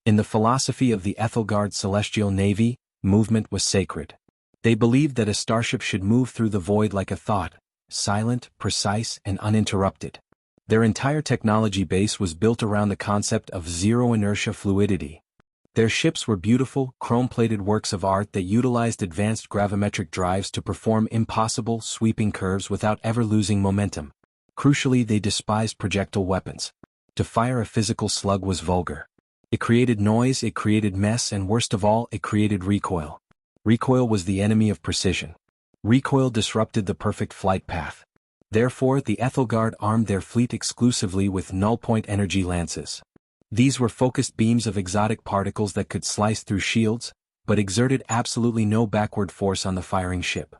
In the philosophy of the Aethelgard celestial navy, movement was sacred. They believed that a starship should move through the void like a thought, silent, precise, and uninterrupted. Their entire technology base was built around the concept of zero-inertia fluidity. Their ships were beautiful, chrome-plated works of art that utilized advanced gravimetric drives to perform impossible, sweeping curves without ever losing momentum. Crucially, they despised projectile weapons. To fire a physical slug was vulgar. It created noise, it created mess, and worst of all, it created recoil. Recoil was the enemy of precision. Recoil disrupted the perfect flight path. Therefore, the Aethelgard armed their fleet exclusively with null-point energy lances. These were focused beams of exotic particles that could slice through shields, but exerted absolutely no backward force on the firing ship.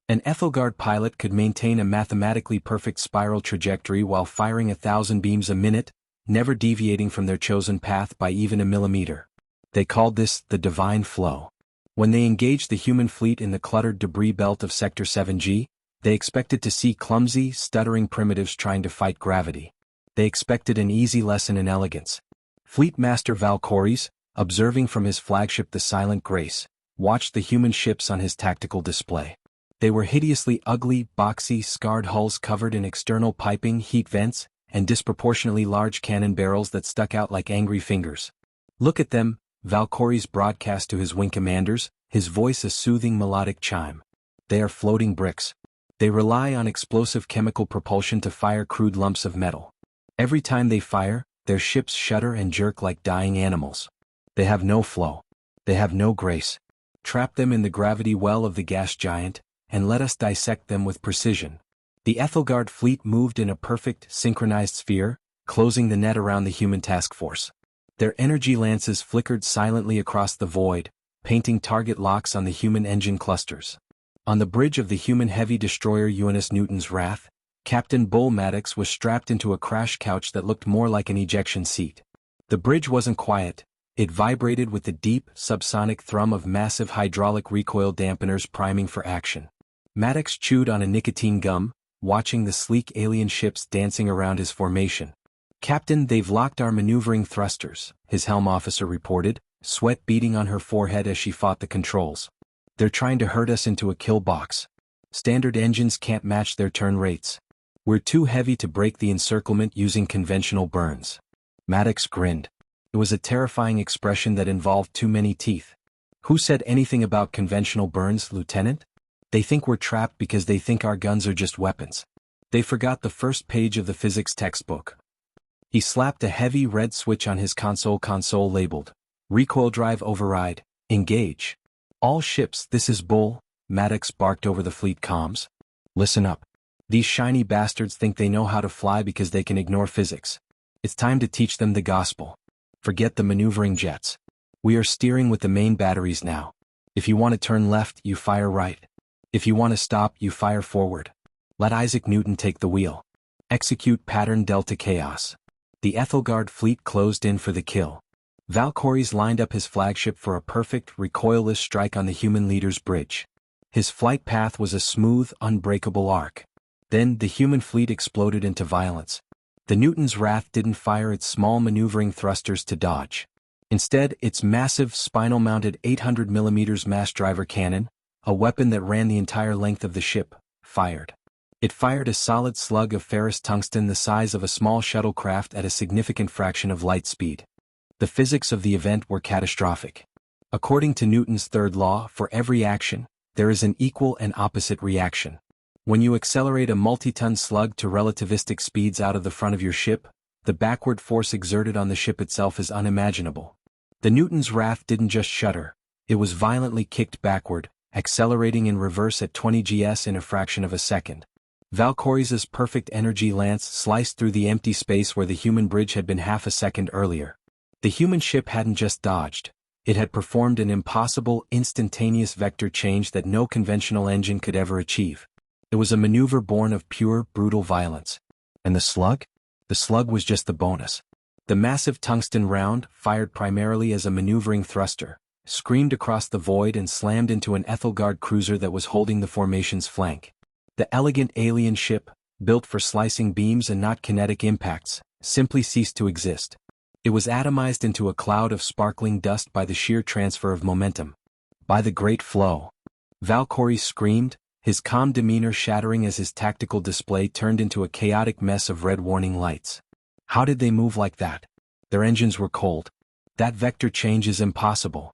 An Aethelgard pilot could maintain a mathematically perfect spiral trajectory while firing 1,000 beams a minute, never deviating from their chosen path by even a millimeter. They called this the divine flow. When they engaged the human fleet in the cluttered debris belt of Sector 7G, they expected to see clumsy, stuttering primitives trying to fight gravity. They expected an easy lesson in elegance. Fleet Master Valkyries, observing from his flagship the Silent Grace, watched the human ships on his tactical display. They were hideously ugly, boxy, scarred hulls covered in external piping, heat vents, and disproportionately large cannon barrels that stuck out like angry fingers. "Look at them," Valkyries broadcast to his wing commanders, his voice a soothing melodic chime. "They are floating bricks. They rely on explosive chemical propulsion to fire crude lumps of metal. Every time they fire, their ships shudder and jerk like dying animals. They have no flow. They have no grace. Trap them in the gravity well of the gas giant, and let us dissect them with precision." The Aethelgard fleet moved in a perfect, synchronized sphere, closing the net around the human task force. Their energy lances flickered silently across the void, painting target locks on the human engine clusters. On the bridge of the human heavy destroyer UNS Newton's Wrath, Captain Bull Maddox was strapped into a crash couch that looked more like an ejection seat. The bridge wasn't quiet. It vibrated with the deep, subsonic thrum of massive hydraulic recoil dampeners priming for action. Maddox chewed on a nicotine gum, watching the sleek alien ships dancing around his formation. "Captain, they've locked our maneuvering thrusters," his helm officer reported, sweat beading on her forehead as she fought the controls. "They're trying to herd us into a kill box. Standard engines can't match their turn rates. We're too heavy to break the encirclement using conventional burns." Maddox grinned. It was a terrifying expression that involved too many teeth. "Who said anything about conventional burns, Lieutenant? They think we're trapped because they think our guns are just weapons. They forgot the first page of the physics textbook." He slapped a heavy red switch on his console labeled, "Recoil Drive Override, Engage." "All ships, this is Bull," Maddox barked over the fleet comms. "Listen up. These shiny bastards think they know how to fly because they can ignore physics. It's time to teach them the gospel. Forget the maneuvering jets. We are steering with the main batteries now. If you want to turn left, you fire right. If you want to stop, you fire forward. Let Isaac Newton take the wheel. Execute pattern Delta Chaos." The Aethelgard fleet closed in for the kill. Valkyries lined up his flagship for a perfect, recoilless strike on the human leader's bridge. His flight path was a smooth, unbreakable arc. Then the human fleet exploded into violence. The Newton's Wrath didn't fire its small maneuvering thrusters to dodge. Instead, its massive, spinal-mounted 800mm mass driver cannon, a weapon that ran the entire length of the ship, fired. It fired a solid slug of ferrous tungsten the size of a small shuttlecraft at a significant fraction of light speed. The physics of the event were catastrophic. According to Newton's third law, for every action, there is an equal and opposite reaction. When you accelerate a multi-ton slug to relativistic speeds out of the front of your ship, the backward force exerted on the ship itself is unimaginable. The Newton's Wrath didn't just shudder, it was violently kicked backward, accelerating in reverse at 20 gs in a fraction of a second. Valkyries' perfect energy lance sliced through the empty space where the human bridge had been half a second earlier. The human ship hadn't just dodged, it had performed an impossible, instantaneous vector change that no conventional engine could ever achieve. It was a maneuver born of pure, brutal violence. And the slug? The slug was just the bonus. The massive tungsten round, fired primarily as a maneuvering thruster, screamed across the void and slammed into an Aethelgard cruiser that was holding the formation's flank. The elegant alien ship, built for slicing beams and not kinetic impacts, simply ceased to exist. It was atomized into a cloud of sparkling dust by the sheer transfer of momentum. By the great flow. Valkyrie screamed, his calm demeanor shattering as his tactical display turned into a chaotic mess of red warning lights. How did they move like that? Their engines were cold. That vector change is impossible.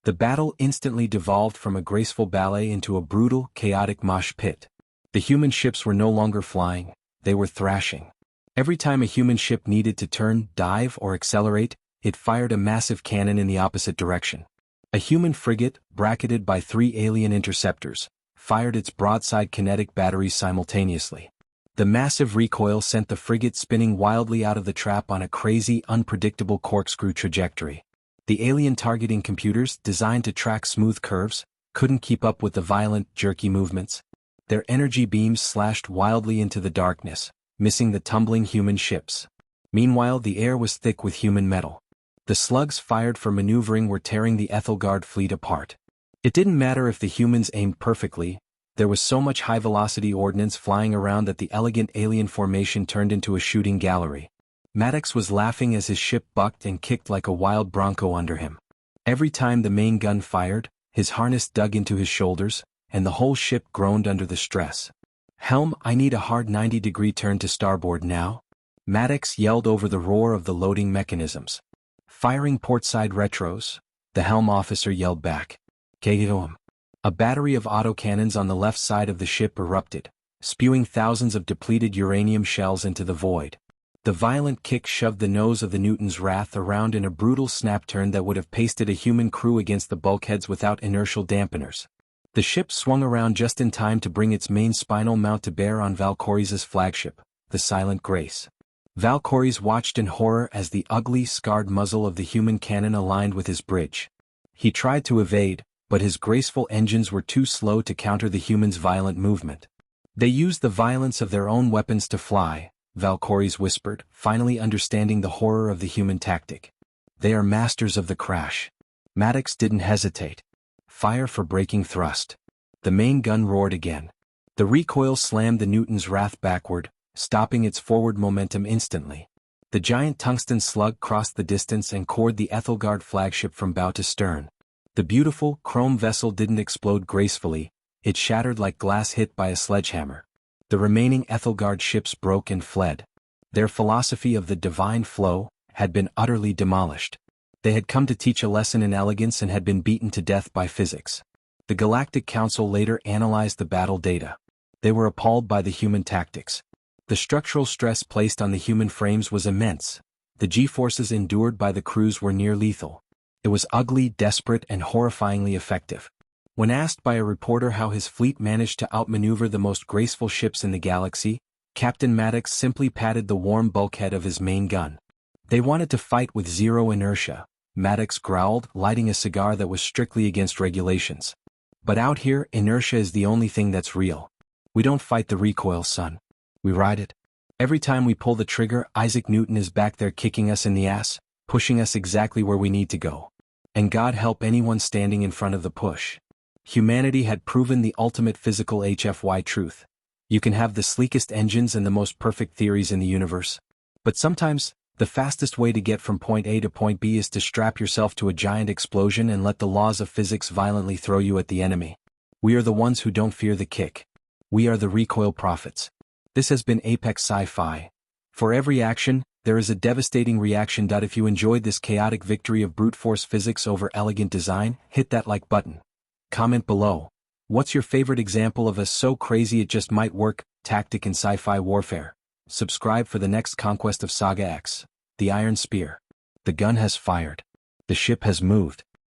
The battle instantly devolved from a graceful ballet into a brutal, chaotic mosh pit. The human ships were no longer flying, they were thrashing. Every time a human ship needed to turn, dive, or accelerate, it fired a massive cannon in the opposite direction. A human frigate, bracketed by 3 alien interceptors, fired its broadside kinetic batteries simultaneously. The massive recoil sent the frigate spinning wildly out of the trap on a crazy, unpredictable corkscrew trajectory. The alien targeting computers, designed to track smooth curves, couldn't keep up with the violent, jerky movements. Their energy beams slashed wildly into the darkness, missing the tumbling human ships. Meanwhile, the air was thick with human metal. The slugs fired for maneuvering were tearing the Aethelgard fleet apart. It didn't matter if the humans aimed perfectly, there was so much high-velocity ordnance flying around that the elegant alien formation turned into a shooting gallery. Maddox was laughing as his ship bucked and kicked like a wild bronco under him. Every time the main gun fired, his harness dug into his shoulders, and the whole ship groaned under the stress. "Helm, I need a hard 90-degree turn to starboard now," Maddox yelled over the roar of the loading mechanisms. "Firing portside retros," the helm officer yelled back. "KOM." A battery of autocannons on the left side of the ship erupted, spewing thousands of depleted uranium shells into the void. The violent kick shoved the nose of the Newton's Wrath around in a brutal snap turn that would have pasted a human crew against the bulkheads without inertial dampeners. The ship swung around just in time to bring its main spinal mount to bear on Valkyrie's flagship, the Silent Grace. Valkyries watched in horror as the ugly, scarred muzzle of the human cannon aligned with his bridge. He tried to evade, but his graceful engines were too slow to counter the human's violent movement. "They used the violence of their own weapons to fly," Valkyries whispered, finally understanding the horror of the human tactic. "They are masters of the crash." Maddox didn't hesitate. "Fire for braking thrust." The main gun roared again. The recoil slammed the Newton's Wrath backward, stopping its forward momentum instantly. The giant tungsten slug crossed the distance and cored the Aethelgard flagship from bow to stern. The beautiful, chrome vessel didn't explode gracefully, it shattered like glass hit by a sledgehammer. The remaining Aethelgard ships broke and fled. Their philosophy of the divine flow had been utterly demolished. They had come to teach a lesson in elegance and had been beaten to death by physics. The Galactic Council later analyzed the battle data. They were appalled by the human tactics. The structural stress placed on the human frames was immense. The G-forces endured by the crews were near lethal. It was ugly, desperate, and horrifyingly effective. When asked by a reporter how his fleet managed to outmaneuver the most graceful ships in the galaxy, Captain Maddox simply patted the warm bulkhead of his main gun. "They wanted to fight with zero inertia," Maddox growled, lighting a cigar that was strictly against regulations. "But out here, inertia is the only thing that's real. We don't fight the recoil, son. We ride it. Every time we pull the trigger, Isaac Newton is back there kicking us in the ass, pushing us exactly where we need to go. And God help anyone standing in front of the push." Humanity had proven the ultimate physical HFY truth. You can have the sleekest engines and the most perfect theories in the universe. But sometimes, the fastest way to get from point A to point B is to strap yourself to a giant explosion and let the laws of physics violently throw you at the enemy. We are the ones who don't fear the kick. We are the recoil prophets. This has been Apex Sci-Fi. For every action, there is a devastating reaction. If you enjoyed this chaotic victory of brute force physics over elegant design, hit that like button. Comment below. What's your favorite example of a so crazy it just might work tactic in sci-fi warfare? Subscribe for the next conquest of Saga X, the Iron Spear. The gun has fired. The ship has moved.